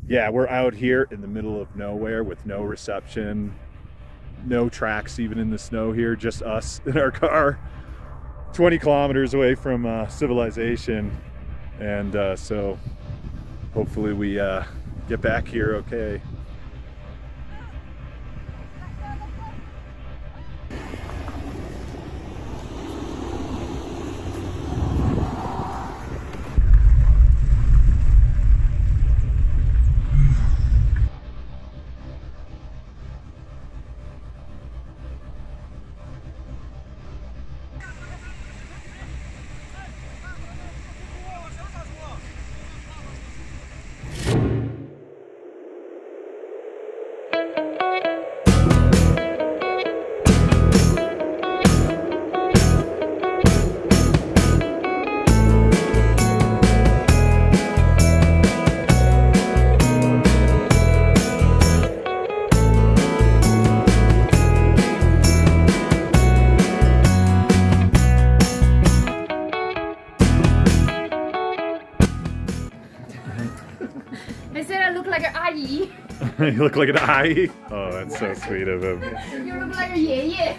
Yeah, we're out here in the middle of nowhere with no reception, no tracks even in the snow here, just us in our car, 20 kilometers away from civilization. And so hopefully we get back here okay. I said I look like an ayi. You look like an ayi? Oh, that's so sweet of him. You look like a yeye.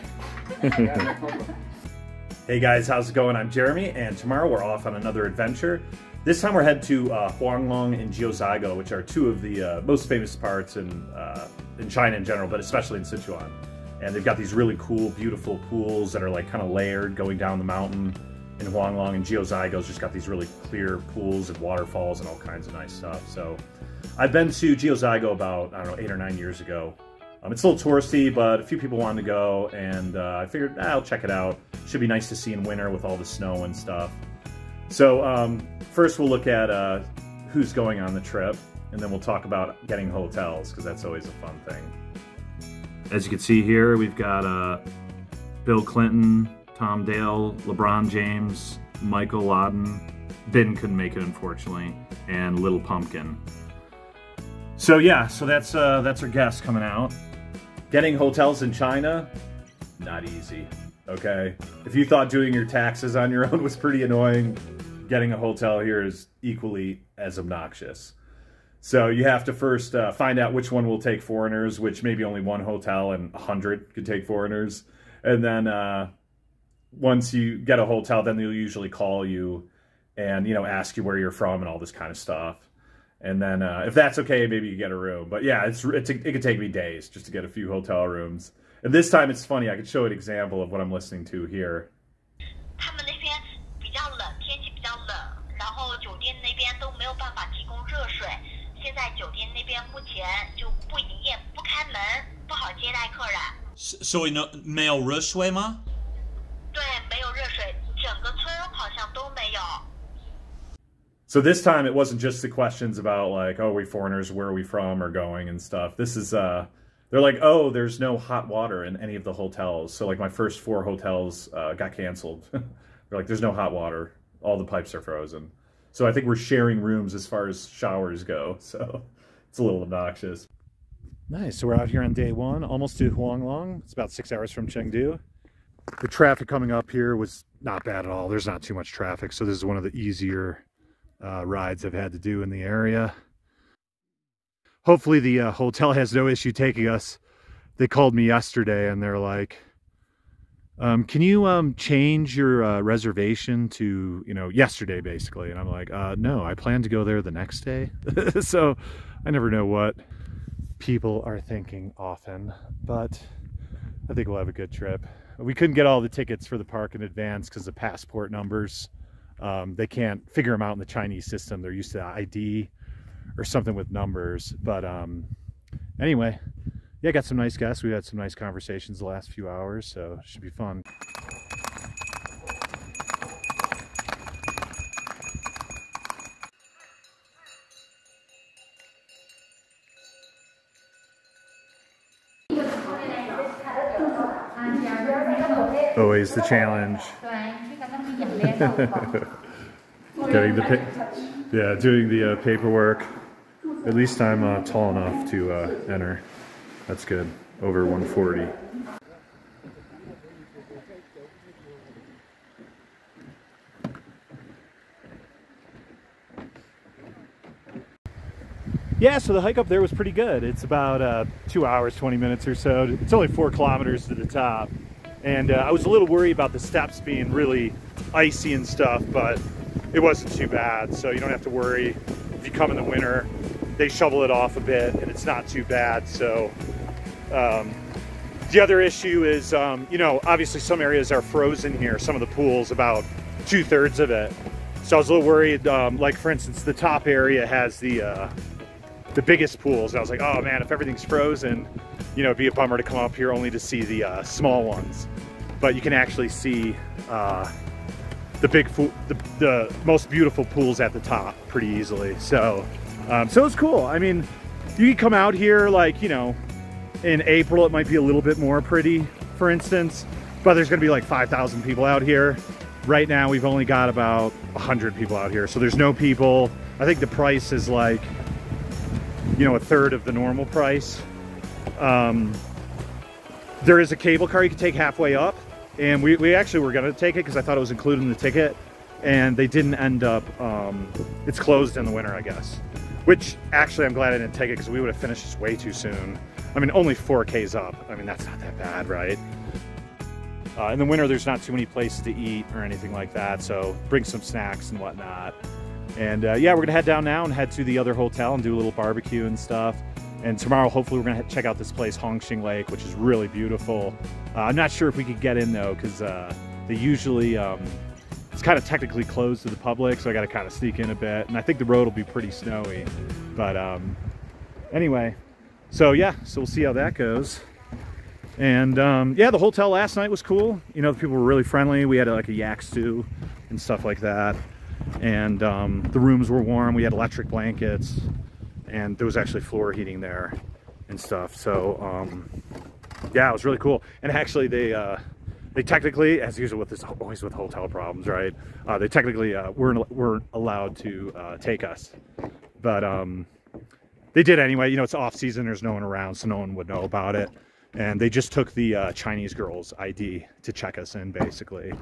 Hey guys, how's it going? I'm Jeremy, and tomorrow we're off on another adventure. This time we're headed to Huanglong and Jiuzhaigou, which are two of the most famous parts in China in general, but especially in Sichuan. And they've got these really cool, beautiful pools that are like kind of layered going down the mountain. In Huanglong and Jiuzhaigou's just got these really clear pools and waterfalls and all kinds of nice stuff. So I've been to Jiuzhaigou about, I don't know, 8 or 9 years ago. It's a little touristy, but a few people wanted to go, and I figured I'll check it out. Should be nice to see in winter with all the snow and stuff. So first we'll look at who's going on the trip, and then we'll talk about getting hotels, because that's always a fun thing. As you can see here, we've got Bill Clinton, Tom Dale, LeBron James, Michael Laden. Ben couldn't make it, unfortunately, and Little Pumpkin. So yeah, so that's our guest coming out. Getting hotels in China, not easy, okay? If you thought doing your taxes on your own was pretty annoying, getting a hotel here is equally as obnoxious. So you have to first find out which one will take foreigners, which maybe only one hotel and 100 could take foreigners. And then once you get a hotel, then they'll usually call you and, you know, ask you where you're from and all this kind of stuff. And then if that's okay, maybe you get a room. But yeah, it could take me days just to get a few hotel rooms. And this time it's funny, I could show an example of what I'm listening to here. So 没有热水吗？对，没有热水，整个村好像都没有。 So this time it wasn't just the questions about like, oh, are we foreigners, where are we from, or going and stuff. This is, they're like, oh, there's no hot water in any of the hotels. So like my first 4 hotels got canceled. They're like, there's no hot water. All the pipes are frozen. So I think we're sharing rooms as far as showers go. So it's a little obnoxious. Nice, so we're out here on day 1, almost to Huanglong. It's about 6 hours from Chengdu. The traffic coming up here was not bad at all. There's not too much traffic, so this is one of the easier rides I've had to do in the area. Hopefully the hotel has no issue taking us. They called me yesterday and they're like, can you change your reservation to, you know, yesterday basically? And I'm like, no, I plan to go there the next day. So I never know what people are thinking often, but I think we'll have a good trip. We couldn't get all the tickets for the park in advance because of passport numbers. They can't figure them out in the Chinese system. They're used to ID or something with numbers. But anyway, yeah, got some nice guests. We had some nice conversations the last few hours, so it should be fun. Always the challenge. Getting the doing the paperwork. At least I'm tall enough to enter. That's good. Over 140. Yeah, so the hike up there was pretty good. It's about 2 hours, 20 minutes or so. It's only 4 kilometers to the top. And I was a little worried about the steps being really icy and stuff, but it wasn't too bad. So you don't have to worry. If you come in the winter, they shovel it off a bit and it's not too bad. So the other issue is, you know, obviously some areas are frozen here. Some of the pools, about 2/3 of it. So I was a little worried, like for instance, the top area has the biggest pools. And I was like, oh man, if everything's frozen, you know, it'd be a bummer to come up here only to see the small ones. But you can actually see the most beautiful pools at the top pretty easily. So, so it's cool. I mean, you can come out here like, you know, in April, it might be a little bit more pretty, for instance, but there's gonna be like 5,000 people out here. Right now, we've only got about 100 people out here. So there's no people. I think the price is like, you know, 1/3 of the normal price. There is a cable car you can take halfway up, and we actually were gonna take it because I thought it was included in the ticket, and they didn't end up, it's closed in the winter, I guess. Which, actually, I'm glad I didn't take it because we would have finished this way too soon. I mean, only 4 Ks up. I mean, that's not that bad, right? In the winter, there's not too many places to eat or anything like that, so bring some snacks and whatnot. And yeah, we're gonna head down now and head to the other hotel and do a little barbecue and stuff. And tomorrow, hopefully, we're gonna check out this place, Hongxing Lake, which is really beautiful. I'm not sure if we could get in though, because they usually, it's kind of technically closed to the public, so I gotta kind of sneak in a bit. And I think the road will be pretty snowy. But anyway, so yeah, so we'll see how that goes. And yeah, the hotel last night was cool. You know, the people were really friendly. We had like a yak stew and stuff like that. And the rooms were warm. We had electric blankets, and there was actually floor heating there and stuff. So yeah, it was really cool. And actually, they technically, as usual with this, always with hotel problems, right? They technically weren't allowed to take us, but they did anyway. You know, it's off season. There's no one around, so no one would know about it. And they just took the Chinese girl's ID to check us in, basically.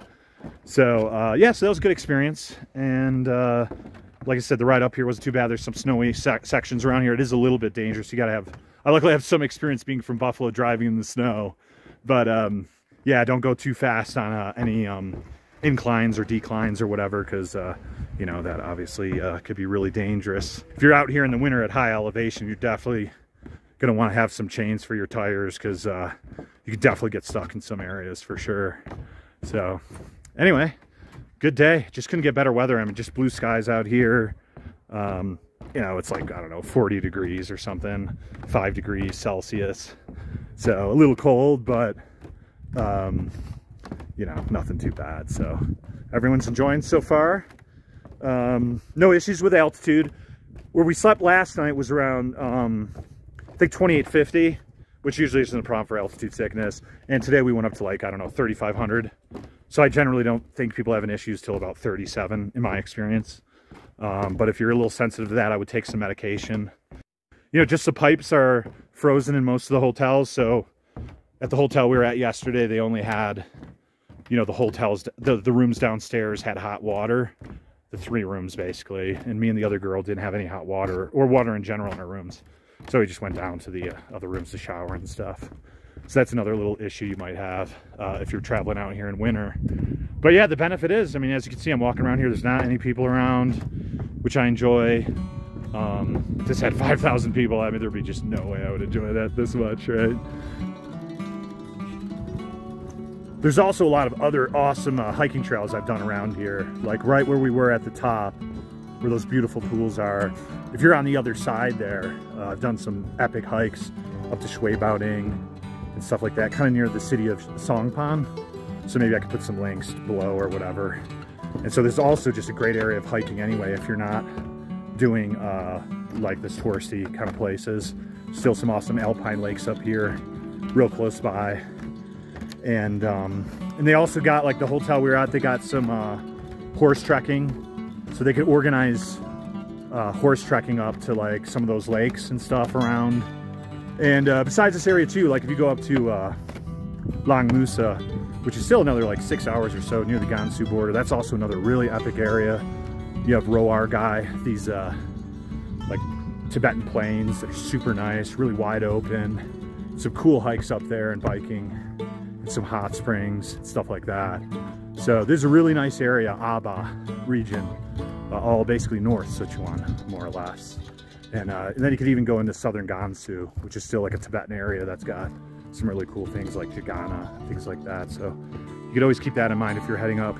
So yeah, so that was a good experience. And like I said, the ride up here wasn't too bad. There's some snowy sections around here. It is a little bit dangerous. You gotta have, I luckily have some experience being from Buffalo driving in the snow. But yeah, don't go too fast on any inclines or declines or whatever, because you know, that obviously could be really dangerous. If you're out here in the winter at high elevation, you're definitely gonna want to have some chains for your tires, because you could definitely get stuck in some areas for sure. So anyway, good day. Just couldn't get better weather. I mean, just blue skies out here. You know, it's like, I don't know, 40 degrees or something, 5 degrees Celsius. So a little cold, but you know, nothing too bad. So everyone's enjoying so far. No issues with altitude. Where we slept last night was around I think 2850, which usually isn't a problem for altitude sickness. And today we went up to like, I don't know, 3,500. So I generally don't think people having issues till about 37 in my experience. But if you're a little sensitive to that, I would take some medication. You know, just the pipes are frozen in most of the hotels. So at the hotel we were at yesterday, they only had, you know, the hotels, the rooms downstairs had hot water. The 3 rooms basically. And me and the other girl didn't have any hot water or water in general in our rooms. So we just went down to the other rooms to shower and stuff. So that's another little issue you might have if you're traveling out here in winter. But yeah, the benefit is, I mean, as you can see, I'm walking around here. There's not any people around, which I enjoy. If this had 5,000 people, I mean, there'd be just no way I would enjoy that this much, right? There's also a lot of other awesome hiking trails I've done around here. Like right where we were at the top, where those beautiful pools are. If you're on the other side there, I've done some epic hikes up to Shuibaoding and stuff like that, kind of near the city of Songpan. So maybe I could put some links below or whatever. And so there's also just a great area of hiking anyway if you're not doing like this touristy kind of places. Still some awesome alpine lakes up here, real close by. And they also got, like the hotel we were at, they got some horse trekking. So they could organize horse trekking up to like some of those lakes and stuff around. And besides this area too, like if you go up to Langmusa, which is still another like 6 hours or so near the Gansu border, that's also another really epic area. You have Roar Guy, these like Tibetan plains that are super nice, really wide open. Some cool hikes up there and biking, and some hot springs, stuff like that. So there's a really nice area, Aba region, all basically North Sichuan, more or less. And then you could even go into southern Gansu, which is still like a Tibetan area that's got some really cool things like Jagana, things like that. So you could always keep that in mind if you're heading up.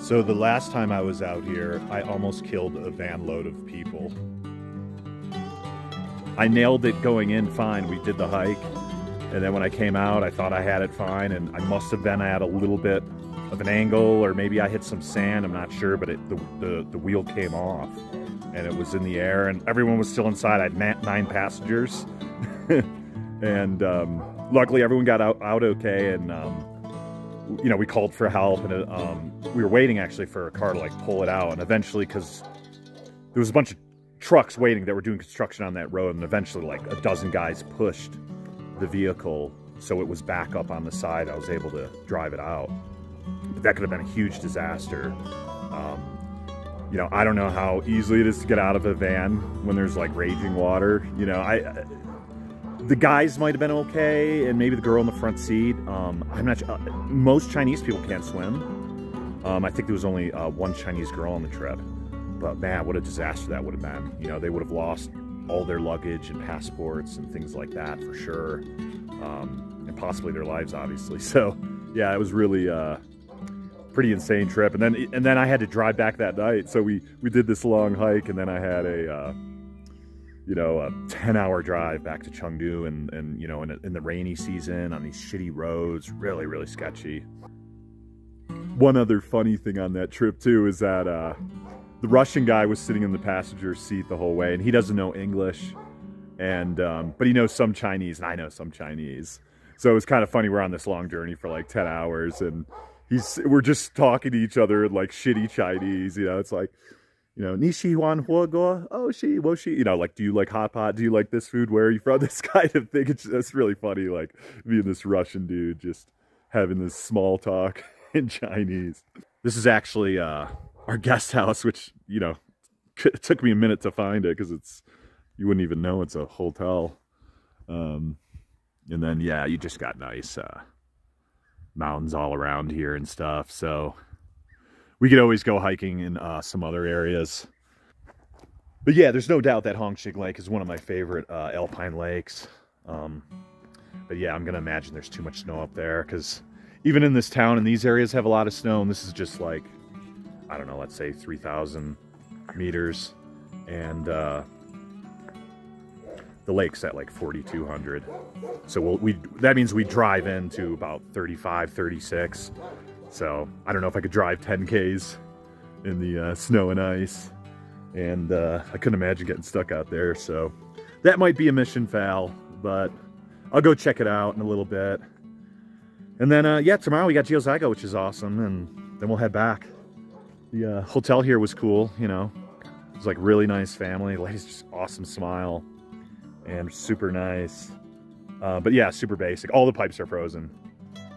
So the last time I was out here, I almost killed a van load of people. I nailed it going in fine. We did the hike, and then when I came out, I thought I had it fine, and I must have been at a little bit of an angle, or maybe I hit some sand, I'm not sure, but the wheel came off, and it was in the air, and everyone was still inside. I had 9 passengers, and luckily everyone got out okay, and you know, we called for help, and we were waiting actually for a car to like pull it out, and eventually, because there was a bunch of trucks waiting that were doing construction on that road, and eventually like a dozen guys pushed the vehicle so it was back up on the side. I was able to drive it out, but that could have been a huge disaster. You know, I don't know how easily it is to get out of a van when there's like raging water. You know, the guys might have been okay, and maybe the girl in the front seat. I'm not sure. Most Chinese people can't swim. I think there was only one Chinese girl on the trip. But man, what a disaster that would have been. You know, they would have lost all their luggage and passports and things like that for sure. And possibly their lives, obviously. So yeah, it was really pretty insane trip. And then I had to drive back that night. So we did this long hike, and then I had a you know, a 10-hour drive back to Chengdu, and you know, in the rainy season on these shitty roads, really, really sketchy. One other funny thing on that trip too is that the Russian guy was sitting in the passenger seat the whole way, and he doesn't know English, and but he knows some Chinese, and I know some Chinese. So it was kind of funny. We're on this long journey for like 10 hours, and we're just talking to each other in like shitty Chinese. You know, it's like, you know, Ni xi huan huo guo? Oh, she, wo she. You know, like, do you like hot pot? Do you like this food? Where are you from? This kind of thing. It's really funny, like, me and this Russian dude just having this small talk in Chinese. This is actually our guest house, which, you know, it took me a minute to find it because you wouldn't even know it's a hotel. And then, yeah, you just got nice mountains all around here and stuff. So we could always go hiking in some other areas. But yeah, there's no doubt that Hongxing Lake is one of my favorite alpine lakes. But yeah, I'm going to imagine there's too much snow up there, because even in this town and these areas have a lot of snow, and this is just like, I don't know, let's say 3,000 meters, and the lake's at like 4,200. So that means we drive into about 35, 36. So I don't know if I could drive 10Ks in the snow and ice, and I couldn't imagine getting stuck out there. So that might be a mission fail, but I'll go check it out in a little bit. And then, yeah, tomorrow we got Jiuzhaigou, which is awesome, and then we'll head back. The hotel here was cool, you know. It was like really nice family. The lady's just awesome smile, and super nice. But yeah, super basic. All the pipes are frozen,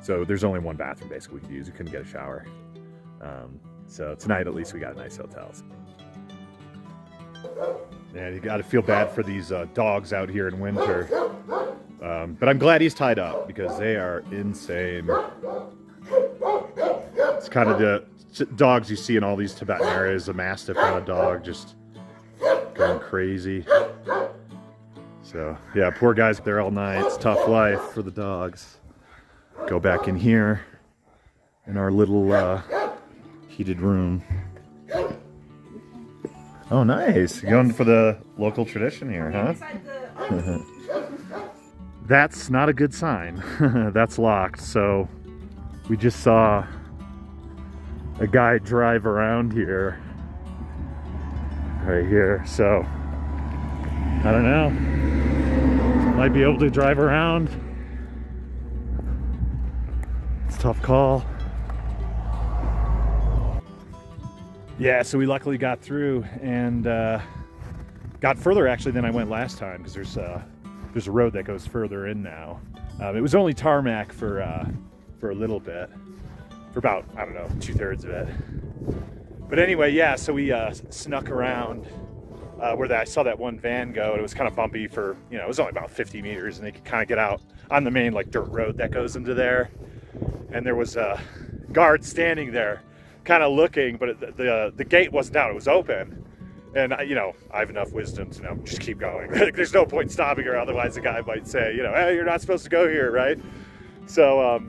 so there's only one bathroom basically we could use. We couldn't get a shower. So tonight at least we got nice hotels. Man, you got to feel bad for these dogs out here in winter. But I'm glad he's tied up, because they are insane. It's kind of the dogs you see in all these Tibetan areas, a Mastiff kind of dog, just going crazy. So yeah, poor guys up there all night. It's tough life for the dogs. Go back in here in our little heated room. Oh, nice. You're going for the local tradition here, huh? That's not a good sign. That's locked. So we just saw a guy drive around here, right here. So I don't know. Might be able to drive around. It's a tough call. Yeah, so we luckily got through and got further actually than I went last time, because there's a road that goes further in now. It was only tarmac for a little bit, for about, I don't know, 2/3 of it. But anyway, yeah, so we snuck around where I saw that one van go, and it was kind of bumpy for, you know, it was only about 50 meters, and they could kind of get out on the main like dirt road that goes into there. And there was a guard standing there kind of looking, but the gate wasn't down, it was open. And you know, I have enough wisdom to know, just keep going. There's no point stopping her, otherwise the guy might say, you know, hey, you're not supposed to go here, right? So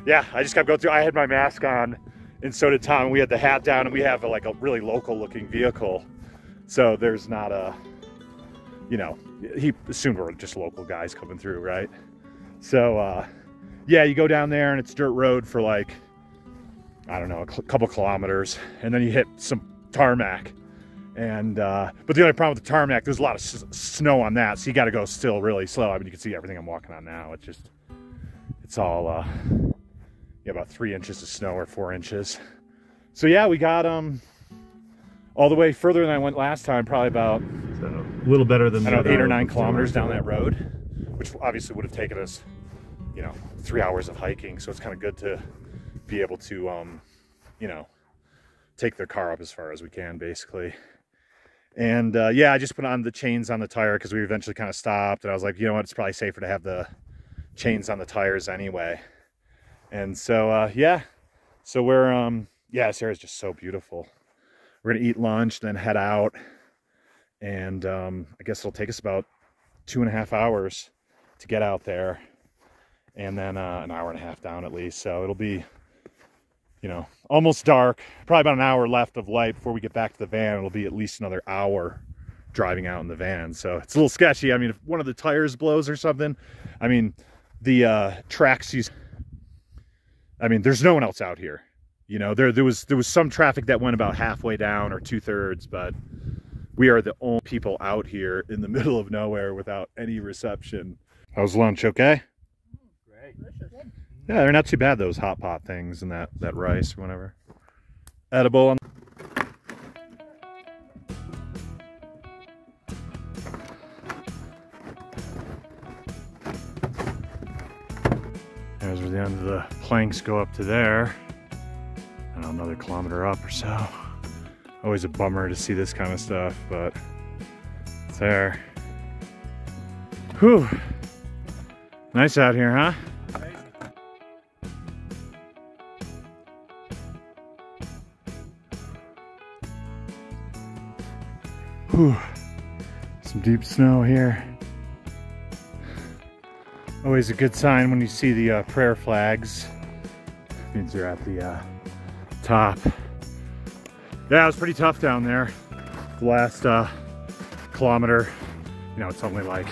yeah, I just kept going through. I had my mask on, and so did Tom. We had the hat down, and we have like a really local looking vehicle. So there's not a, you know, he assumed we're just local guys coming through, right? So yeah, you go down there and it's dirt road for like, I don't know, a couple kilometers, and then you hit some tarmac. And but the only problem with the tarmac, there's a lot of snow on that, so you got to go still really slow. I mean, you can see everything I'm walking on now. It's all yeah, about 3 inches of snow or 4 inches. So yeah, we got all the way further than I went last time, probably about a little better than, I don't know, 8 or 9 kilometers down that road, which obviously would have taken us, you know, 3 hours of hiking. So it's kind of good to be able to you know, take the car up as far as we can, basically. And yeah, I just put on the chains on the tire because we eventually kind of stopped, and I was like, you know what, it's probably safer to have the chains on the tires anyway. And so yeah, so we're yeah, this area is just so beautiful. We're gonna eat lunch, then head out, and I guess it'll take us about 2.5 hours to get out there, and then an hour and a half down at least. So it'll be, you know, almost dark, probably about an hour left of light before we get back to the van. It'll be at least another hour driving out in the van. So it's a little sketchy. I mean, if one of the tires blows or something, I mean, the tracks, I mean, there's no one else out here. You know, there was some traffic that went about halfway down or 2/3, but we are the only people out here in the middle of nowhere without any reception. How's lunch? Okay? Great. Yeah, they're not too bad, those hot pot things and that rice or whatever. Edible. On there's where the end of the planks go up to there. I don't know, another kilometer up or so. Always a bummer to see this kind of stuff, but it's there. Whew. Nice out here, huh? Whew. Some deep snow here. Always a good sign when you see the prayer flags. Means you're at the top. Yeah, it was pretty tough down there. The last kilometer, you know, it's only like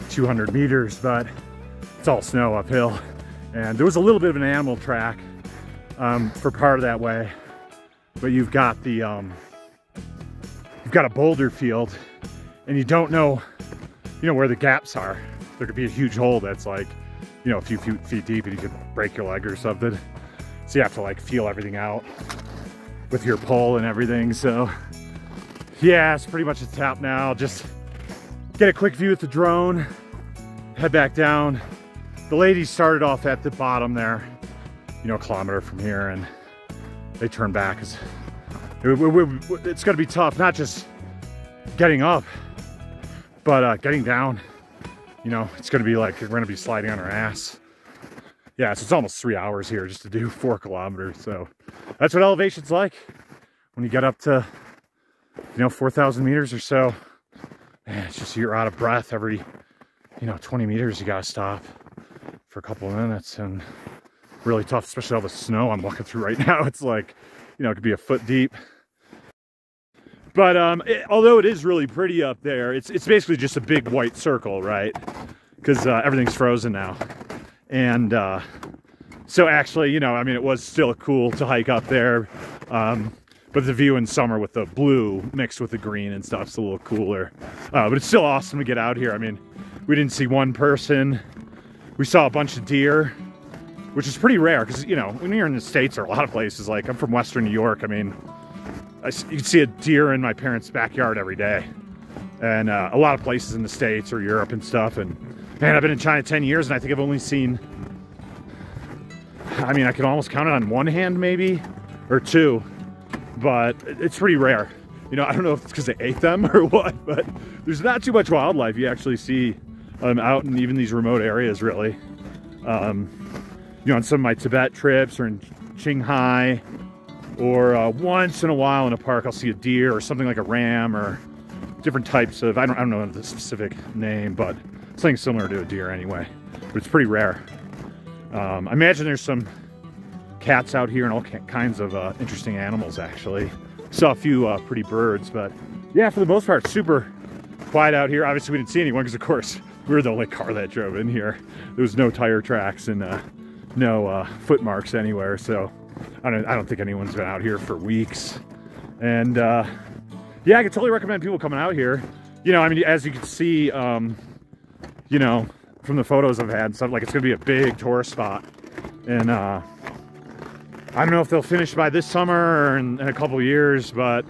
200 meters, but it's all snow uphill. And there was a little bit of an animal track for part of that way, but you've got the you've got a boulder field, and you don't know, you know, where the gaps are. There could be a huge hole that's like, you know, a few feet deep, and you could break your leg or something. So you have to like feel everything out with your pole and everything. So yeah, it's pretty much at the top now. Just get a quick view with the drone, head back down. The ladies started off at the bottom there, you know, a kilometer from here, and they turned back because it's going to be tough, not just getting up, but getting down. You know, it's going to be like we're going to be sliding on our ass. Yeah, so it's almost 3 hours here just to do 4 kilometers. So that's what elevation's like when you get up to, you know, 4,000 meters or so. Man, it's just, you're out of breath every, you know, 20 meters. You got to stop for a couple of minutes, and really tough, especially all the snow I'm walking through right now. It's like, you know, it could be a foot deep. But although it is really pretty up there, it's basically just a big white circle, right? Because everything's frozen now. And so actually, you know, I mean, it was still cool to hike up there. But the view in summer with the blue mixed with the green and stuff's a little cooler. But it's still awesome to get out here. I mean, we didn't see one person. We saw a bunch of deer. which is pretty rare because, you know, when you're in the States or a lot of places, like I'm from Western New York, I mean, you can see a deer in my parents' backyard every day. And a lot of places in the States or Europe and stuff. And man, I've been in China 10 years and I think I've only seen, I mean, I can almost count it on one hand maybe, or two, but it's pretty rare. You know, I don't know if it's because they ate them or what, but there's not too much wildlife you actually see out in even these remote areas, really. You know, on some of my Tibet trips or in Qinghai, or once in a while in a park, I'll see a deer or something like a ram or different types of, I don't know the specific name, but something similar to a deer anyway. But it's pretty rare. I imagine there's some cats out here and all kinds of interesting animals, actually. Saw a few pretty birds, but yeah, for the most part, super quiet out here. Obviously, we didn't see anyone because, of course, we were the only car that drove in here. There was no tire tracks and no foot marks anywhere, so I don't think anyone's been out here for weeks. And yeah, I could totally recommend people coming out here. You know, I mean, as you can see, you know, from the photos I've had and stuff, like it's gonna be a big tourist spot. And I don't know if they'll finish by this summer or in a couple years, but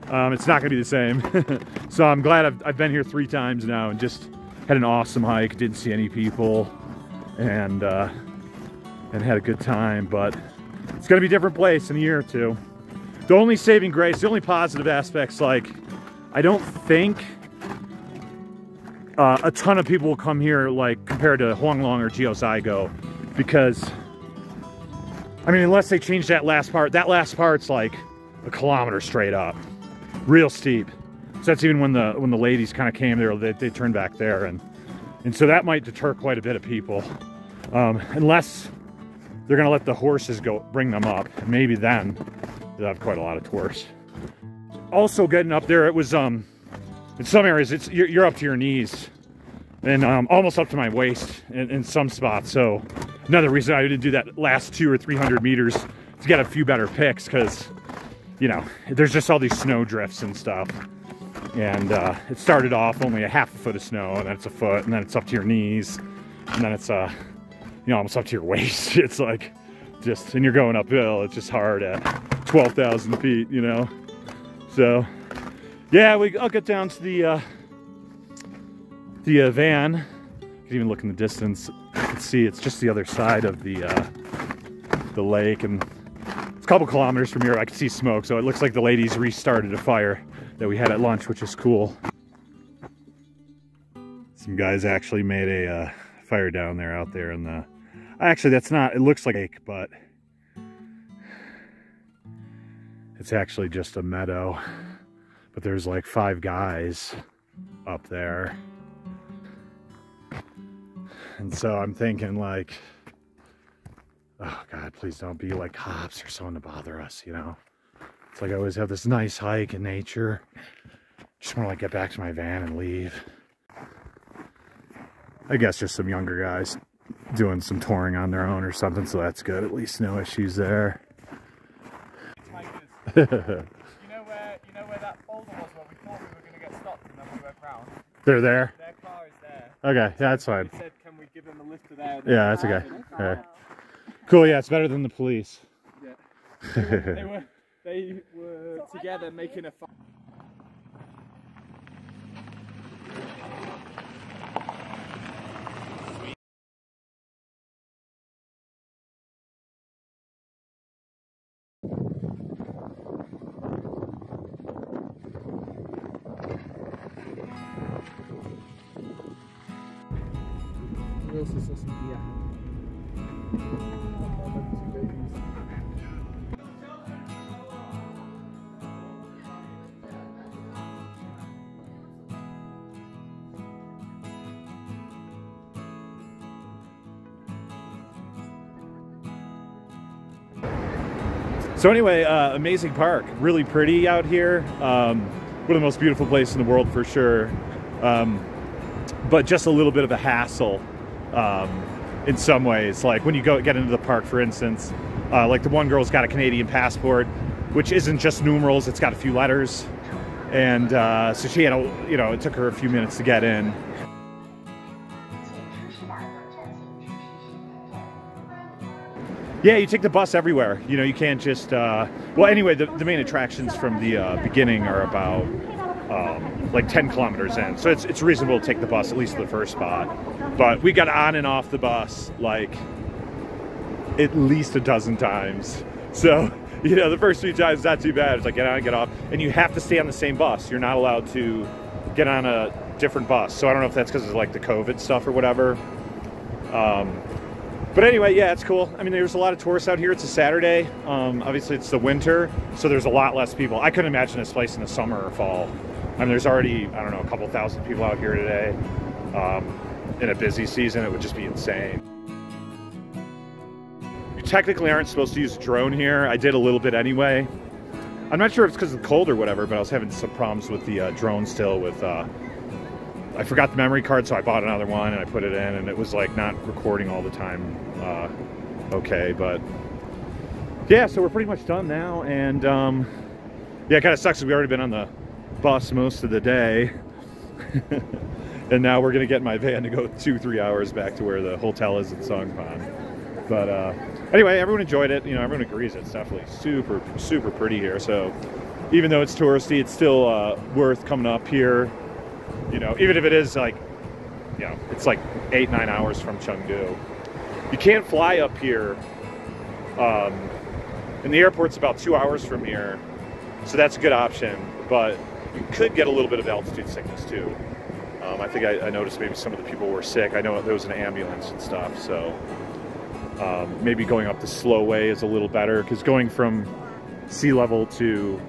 it's not gonna be the same. So I'm glad I've been here 3 times now and just had an awesome hike. Didn't see any people and had a good time, but it's gonna be a different place in a year or two. The only saving grace, the only positive aspects, like, I don't think a ton of people will come here, like, compared to Huanglong or Jiuzhaigou, because, I mean, unless they change that last part's like a kilometer straight up, real steep. So that's even when the ladies kind of came there, they turned back there, and so that might deter quite a bit of people, unless they're gonna let the horses bring them up, and maybe then they'll have quite a lot of tourists. Also, getting up there, it was in some areas you're up to your knees and almost up to my waist in some spots. So another reason I didn't do that last 200 or 300 meters to get a few better picks, because, you know, there's just all these snow drifts and stuff. And it started off only a half a foot of snow, and then it's a foot, and then it's up to your knees, and then it's you know, almost up to your waist. It's like just, and you're going uphill. It's just hard at 12,000 feet, you know. So yeah, I'll get down to the van. You can even look in the distance. You can see it's just the other side of the lake, and it's a couple kilometers from here. I can see smoke, so it looks like the ladies restarted a fire that we had at lunch, which is cool. Some guys actually made a fire down there, out there in the, actually that's not, it looks like a lake, but it's actually just a meadow. But there's like 5 guys up there. And so I'm thinking, like, oh God, please don't be like cops or someone to bother us, you know? It's like I always have this nice hike in nature. Just want to like get back to my van and leave. I guess just some younger guys doing some touring on their own or something, so that's good. At least no issues there. You know where that boulder was where we thought we were going to get stopped and then we went round? They're there? Their car is there. Okay, yeah, that's fine. We said, can we give them a lift to there? Yeah, that's okay. All right. Cool, yeah, it's better than the police. Yeah. They were together making a fire. So anyway, amazing park, really pretty out here. One of the most beautiful places in the world for sure. But just a little bit of a hassle in some ways. Like when you get into the park, for instance, like the one girl's got a Canadian passport, which isn't just numerals, it's got a few letters. And so she had, you know, it took her a few minutes to get in. Yeah, you take the bus everywhere. You know, you can't just, well, anyway, the main attractions from the beginning are about like 10 kilometers in. So it's reasonable to take the bus, at least to the first spot. But we got on and off the bus like at least a dozen times. So, you know, the first few times, not too bad. It's like get on and get off. And you have to stay on the same bus. You're not allowed to get on a different bus. So I don't know if that's because of like the COVID stuff or whatever. But anyway, yeah, it's cool. I mean, there's a lot of tourists out here. It's a Saturday. Obviously, it's the winter, so there's a lot less people. I couldn't imagine this place in the summer or fall. I mean, there's already, I don't know, a couple thousand people out here today. In a busy season, it would just be insane. You technically aren't supposed to use a drone here. I did a little bit anyway. I'm not sure if it's because of the cold or whatever, but I was having some problems with the drone still with... I forgot the memory card, so I bought another one and I put it in, and it was like not recording all the time okay, but yeah, so we're pretty much done now, and yeah, it kind of sucks because we've already been on the bus most of the day. And now we're gonna get in my van to go 2-3 hours back to where the hotel is in Songpan. But anyway, everyone enjoyed it. You know, everyone agrees it's definitely super, super pretty here. So even though it's touristy, it's still worth coming up here. You know, even if it is like, you know, it's like 8-9 hours from Chengdu. You can't fly up here. And the airport's about 2 hours from here. So that's a good option, but you could get a little bit of altitude sickness too. I think I noticed maybe some of the people were sick. I know there was an ambulance and stuff, so maybe going up the slow way is a little better, because going from sea level to,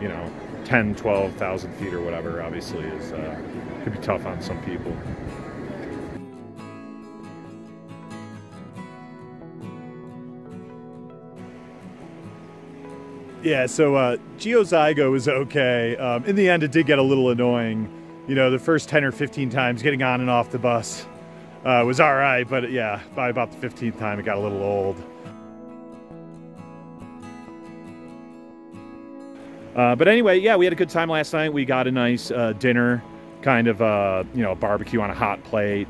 you know, 10, 12,000 feet or whatever, obviously is could be tough on some people. Yeah, so Jiuzhaigou was okay. In the end, it did get a little annoying. You know, the first 10 or 15 times getting on and off the bus was all right, but yeah, by about the 15th time, it got a little old. But anyway, yeah, we had a good time last night. We got a nice dinner, kind of, you know, a barbecue on a hot plate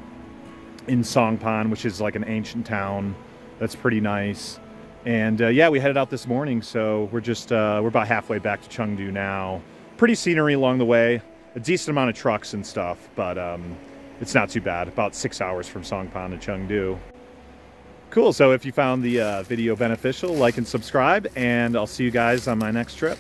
in Songpan, which is like an ancient town. That's pretty nice. And yeah, we headed out this morning, so we're just, we're about halfway back to Chengdu now. Pretty scenery along the way, a decent amount of trucks and stuff, but it's not too bad. About 6 hours from Songpan to Chengdu. Cool, so if you found the video beneficial, like and subscribe, and I'll see you guys on my next trip.